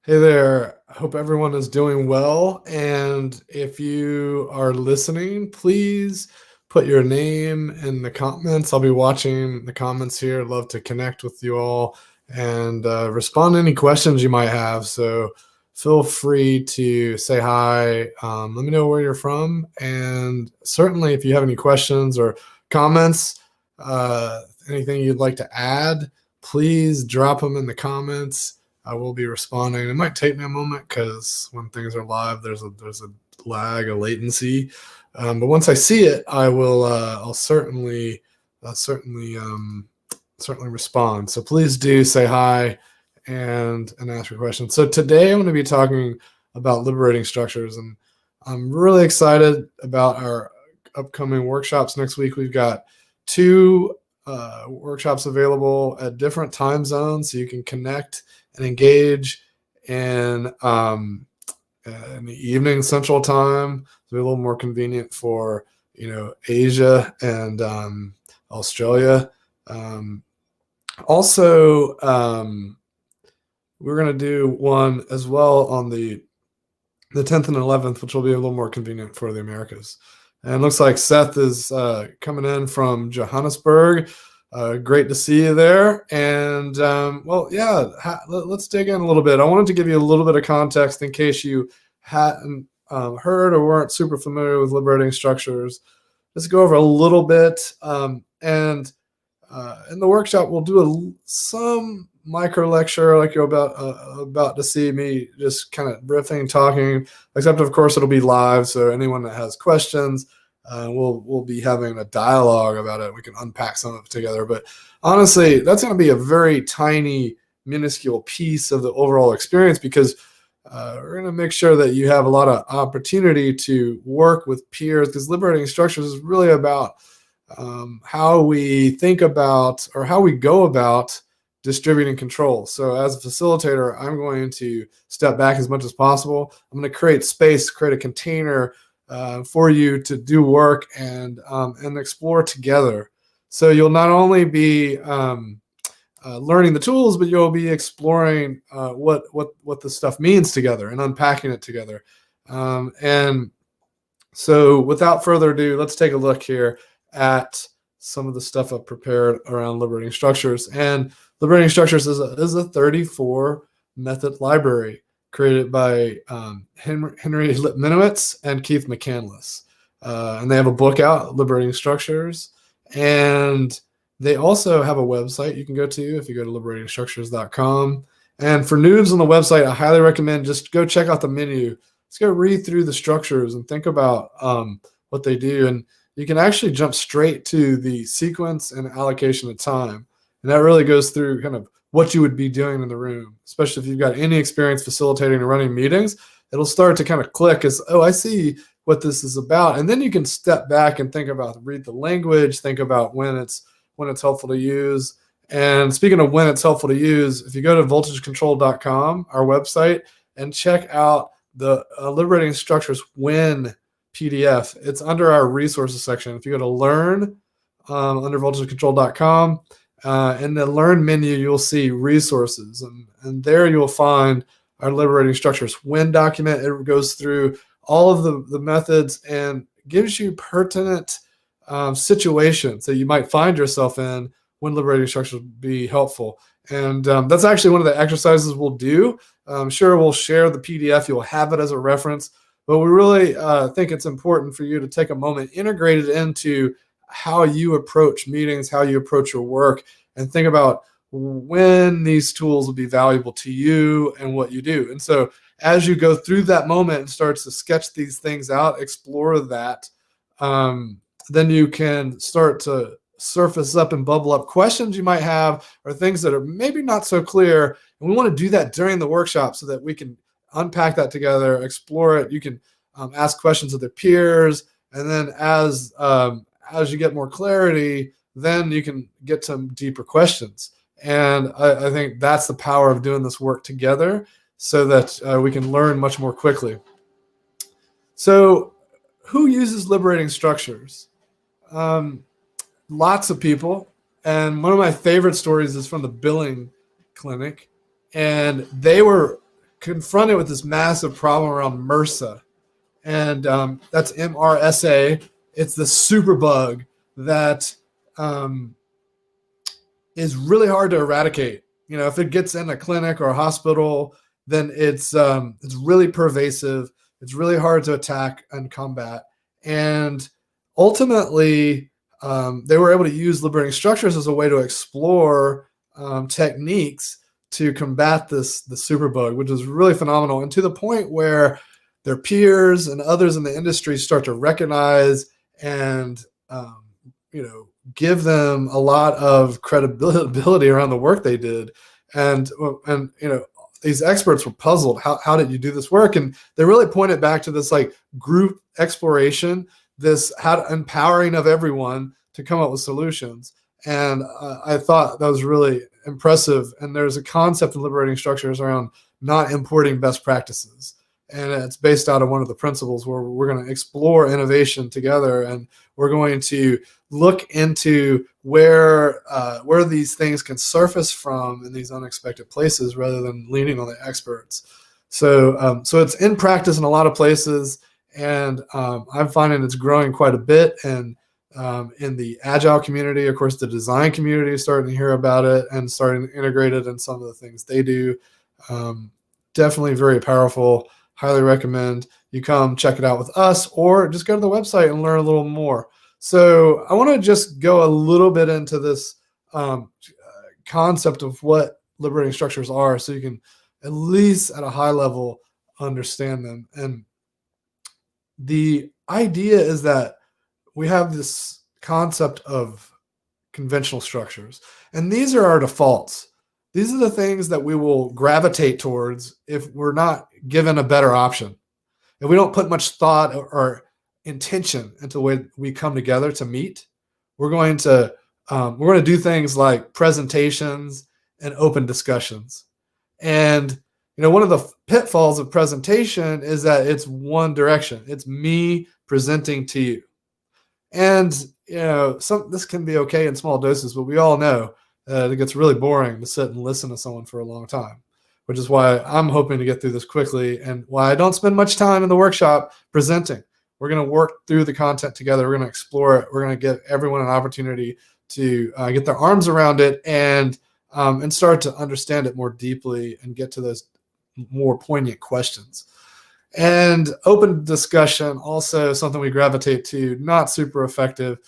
Hey there. I hope everyone is doing well. And if you are listening, please put your name in the comments. I'll be watching the comments here. Love to connect with you all and respond to any questions you might have. So feel free to say hi. Let me know where you're from. And certainly, if you have any questions or comments, anything you'd like to add, please drop them in the comments. I will be responding. It might take me a moment because when things are live, there's a lag, a latency. But once I see it, I will. I'll certainly respond. So please do say hi and ask your questions. So today I'm going to be talking about liberating structures, and I'm really excited about our upcoming workshops next week. We've got two workshops available at different time zones, so you can connect and engage in the evening Central Time. So a little more convenient for Asia and Australia. Also, we're going to do one as well on the 10th and 11th, which will be a little more convenient for the Americas. And it looks like Seth is coming in from Johannesburg. Great to see you there. And let's dig in a little bit. I wanted to give you a little bit of context in case you hadn't heard or weren't super familiar with liberating structures. Let's go over a little bit. And in the workshop, we'll do some micro lecture like you're about to see me just kind of riffing, talking, except of course it'll be live. So anyone that has questions, we'll be having a dialogue about it. We can unpack some of it together. But honestly, that's going to be a very tiny, minuscule piece of the overall experience because we're going to make sure that you have a lot of opportunity to work with peers, because liberating structures is really about how we think about or how we go about distributing control. So as a facilitator, I'm going to step back as much as possible. I'm going to create space, create a container for you to do work and explore together. So you'll not only be learning the tools, but you'll be exploring what the stuff means together and unpacking it together. And so without further ado, let's take a look here at some of the stuff I've prepared around liberating structures. And liberating structures is a 34 method library created by Henry Lipmanowitz and Keith McCandless. And they have a book out, Liberating Structures. And they also have a website you can go to if you go to liberatingstructures.com. And for noobs on the website, I highly recommend just go check out the menu. Let's go read through the structures and think about what they do. And you can actually jump straight to the sequence and allocation of time. And that really goes through kind of what you would be doing in the room, especially if you've got any experience facilitating or running meetings. It'll start to kind of click as, oh, I see what this is about. And then you can step back and think about, read the language, think about when it's helpful to use. And speaking of when it's helpful to use, if you go to voltagecontrol.com, our website, and check out the Liberating Structures When PDF, it's under our resources section. If you go to learn under voltagecontrol.com, in the learn menu, you'll see resources. And there you'll find our Liberating Structures When document. It goes through all of the methods and gives you pertinent situations that you might find yourself in when liberating structures would be helpful. And that's actually one of the exercises we'll do. I'm sure we'll share the PDF. You'll have it as a reference. But we really think it's important for you to take a moment, integrate it into how you approach meetings, how you approach your work, and think about when these tools will be valuable to you and what you do. And so as you go through that moment and start to sketch these things out, explore that, then you can start to surface up and bubble up questions you might have or things that are maybe not so clear. And we want to do that during the workshop so that we can unpack that together, explore it. You can ask questions of their peers. And then as you get more clarity, then you can get some deeper questions. And I think that's the power of doing this work together so that we can learn much more quickly. So who uses liberating structures? Lots of people. And one of my favorite stories is from the billing clinic. And they were confronted with this massive problem around MRSA. And that's MRSA. It's the superbug that is really hard to eradicate. If it gets in a clinic or a hospital, then it's really pervasive. It's really hard to attack and combat. And ultimately, they were able to use liberating structures as a way to explore techniques to combat the superbug, which is really phenomenal. And to the point where their peers and others in the industry start to recognize and give them a lot of credibility around the work they did. And these experts were puzzled. How did you do this work? And they really pointed back to this like group exploration, this empowering of everyone to come up with solutions. And I thought that was really impressive. And there's a concept in liberating structures around not importing best practices. And it's based out of one of the principles where we're going to explore innovation together, and we're going to look into where these things can surface from in these unexpected places rather than leaning on the experts. So it's in practice in a lot of places, and I'm finding it's growing quite a bit. And in the agile community, of course, the design community is starting to hear about it and starting to integrate it in some of the things they do. Definitely very powerful. Highly recommend you come check it out with us, or just go to the website and learn a little more. So I want to just go a little bit into this concept of what liberating structures are, so you can at least at a high level understand them. And the idea is that we have this concept of conventional structures, and these are our defaults. These are the things that we will gravitate towards if we're not given a better option. If we don't put much thought or intention into the way we come together to meet, we're going to do things like presentations and open discussions. And one of the pitfalls of presentation is that it's one direction. It's me presenting to you. And this can be okay in small doses, but we all know it gets really boring to sit and listen to someone for a long time, which is why I'm hoping to get through this quickly, and why I don't spend much time in the workshop presenting. We're going to work through the content together. We're going to explore it. We're going to give everyone an opportunity to get their arms around it and start to understand it more deeply and get to those more poignant questions. And open discussion, also something we gravitate to, not super effective.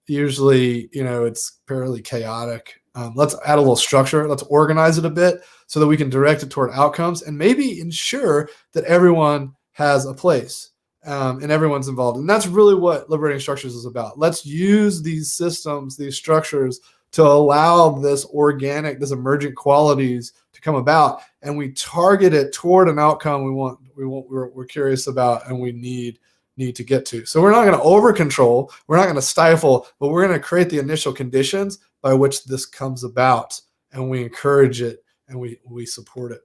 Usually, it's fairly chaotic. Let's add a little structure. Let's organize it a bit so that we can direct it toward outcomes, and maybe ensure that everyone has a place and everyone's involved. And that's really what liberating structures is about. Let's use these systems, these structures, to allow this emergent qualities to come about, and we target it toward an outcome we're curious about and we need to get to. So we're not going to over control, we're not going to stifle, but we're going to create the initial conditions by which this comes about, and we encourage it and we support it.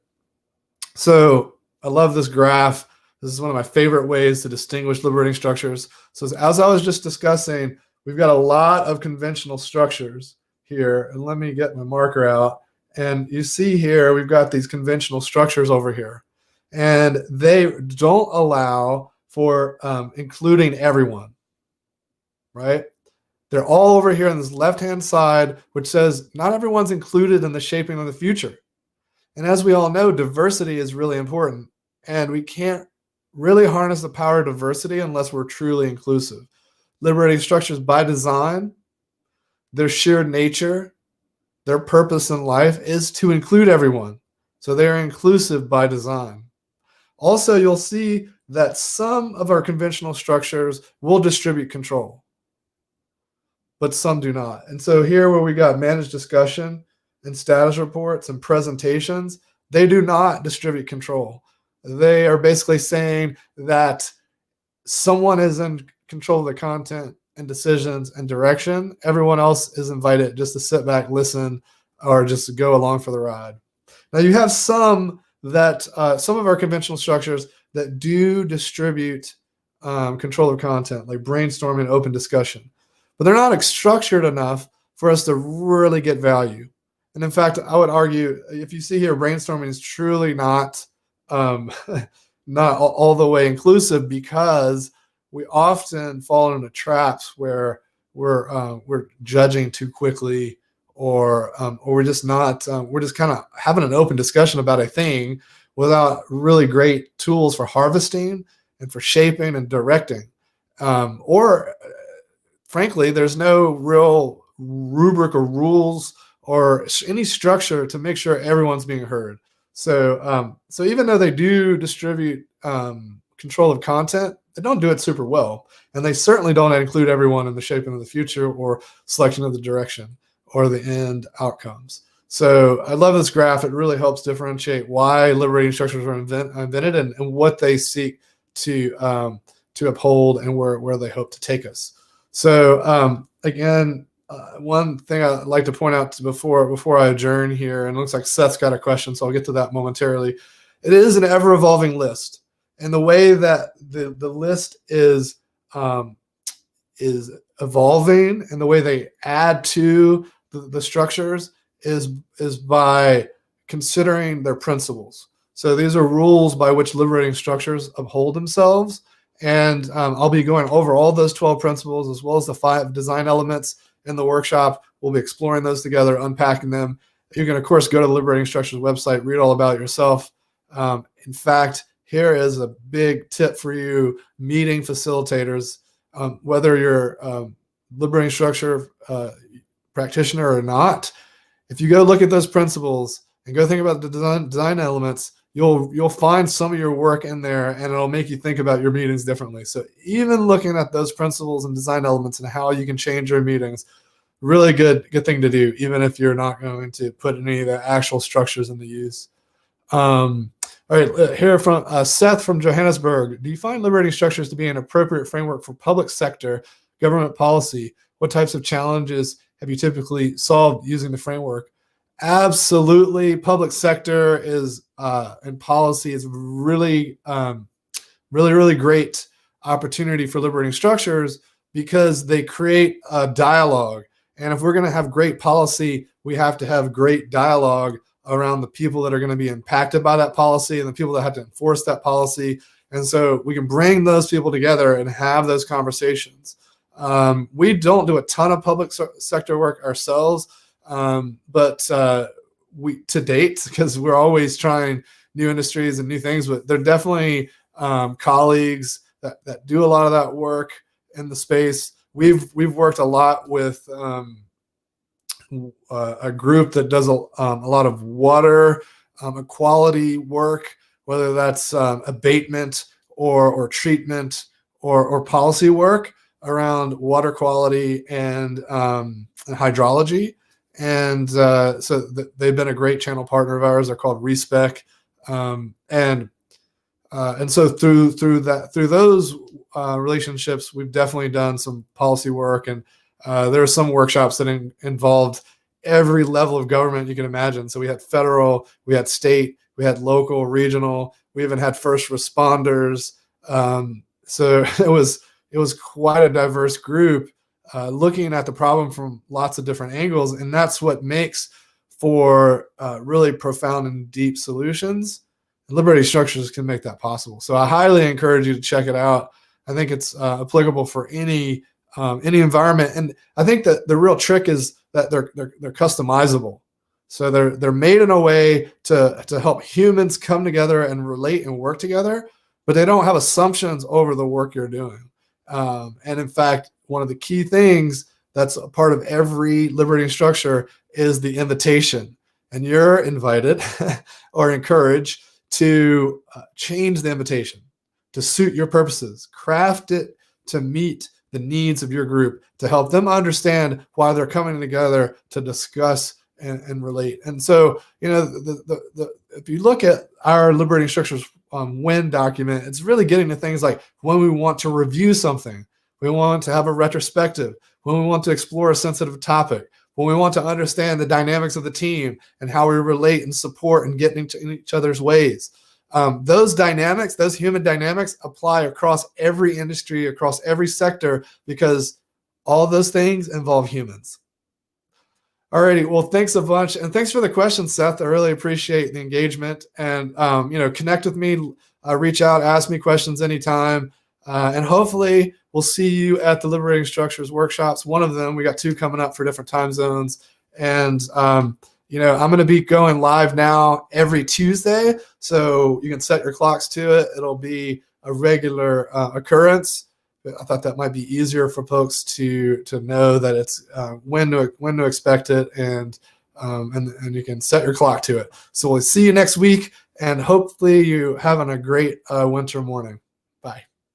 So I love this graph. This is one of my favorite ways to distinguish liberating structures. So as I was just discussing, we've got a lot of conventional structures here, and let me get my marker out. And you see here, we've got these conventional structures over here, and they don't allow for including everyone, right? They're all over here on this left-hand side, which says not everyone's included in the shaping of the future. And as we all know, diversity is really important, and we can't really harness the power of diversity unless we're truly inclusive. Liberating structures by design, their sheer nature, their purpose in life is to include everyone. So they're inclusive by design. Also, you'll see that some of our conventional structures will distribute control, but some do not. And so here where we got managed discussion and status reports and presentations, they do not distribute control. They are basically saying that someone is in control of the content and decisions and direction. Everyone else is invited just to sit back, listen, or just go along for the ride. Now you have some of our conventional structures that do distribute control of content, like brainstorming and open discussion, but they're not structured enough for us to really get value. And in fact, I would argue if you see here, brainstorming is truly not um, not all the way inclusive, because we often fall into traps where we're judging too quickly, or we're just not we're just kind of having an open discussion about a thing without really great tools for harvesting and for shaping and directing. Or frankly, there's no real rubric or rules or any structure to make sure everyone's being heard. So even though they do distribute control of content, they don't do it super well, and they certainly don't include everyone in the shaping of the future or selection of the direction or the end outcomes. So I love this graph. It really helps differentiate why liberating structures were invented, and what they seek to uphold, and where they hope to take us. So again, one thing I'd like to point out before I adjourn here, and it looks like Seth's got a question, so I'll get to that momentarily. It is an ever-evolving list, and the way that the list is evolving, and the way they add to the structures is by considering their principles. So these are rules by which liberating structures uphold themselves. And I'll be going over all those 12 principles, as well as the 5 design elements in the workshop. We'll be exploring those together, unpacking them. You can, of course, go to the Liberating Structures website, read all about it yourself. In fact, here is a big tip for you meeting facilitators, whether you're liberating structure practitioner or not. If you go look at those principles and go think about the design elements, you'll find some of your work in there, and it'll make you think about your meetings differently. So even looking at those principles and design elements and how you can change your meetings, really good thing to do, even if you're not going to put any of the actual structures into use. All right, here from Seth from Johannesburg. Do you find liberating structures to be an appropriate framework for public sector government policy? What types of challenges have you typically solved using the framework? Absolutely. Public sector is and policy is really great opportunity for liberating structures, because they create a dialogue. And if we're going to have great policy, we have to have great dialogue around the people that are going to be impacted by that policy and the people that have to enforce that policy. And so we can bring those people together and have those conversations. We don't do a ton of public sector work ourselves, but we, to date, because we're always trying new industries and new things, but they're definitely colleagues that do a lot of that work in the space. We've worked a lot with a group that does a lot of water quality work, whether that's abatement or treatment or policy work around water quality and hydrology. And so they've been a great channel partner of ours. They're called Respec, and so through those relationships, we've definitely done some policy work, and there are some workshops that involved every level of government you can imagine. So we had federal, we had state, we had local, regional. We even had first responders. So it was quite a diverse group, looking at the problem from lots of different angles, and that's what makes for really profound and deep solutions. Liberating structures can make that possible. So I highly encourage you to check it out. I think it's applicable for any environment, and I think that the real trick is that they're customizable. So they're made in a way to help humans come together and relate and work together, but they don't have assumptions over the work you're doing. And in fact, one of the key things that's a part of every liberating structure is the invitation. And you're invited or encouraged to change the invitation to suit your purposes, craft it to meet the needs of your group, to help them understand why they're coming together to discuss and relate. And so, if you look at our liberating structures when document, it's really getting to things like when we want to review something, we want to have a retrospective, when we want to explore a sensitive topic, when we want to understand the dynamics of the team and how we relate and support and get into each other's ways. Those dynamics, those human dynamics, apply across every industry, across every sector, because all those things involve humans. Alrighty. Well, thanks a bunch. And thanks for the question, Seth. I really appreciate the engagement. And, connect with me, reach out, ask me questions anytime. And hopefully we'll see you at the Liberating Structures workshops. One of them, we got 2 coming up for different time zones. And, I'm going to be going live now every Tuesday. So you can set your clocks to it. It'll be a regular occurrence. I thought that might be easier for folks to know that it's when to expect it, and you can set your clock to it. So we'll see you next week, and hopefully you having a great winter morning.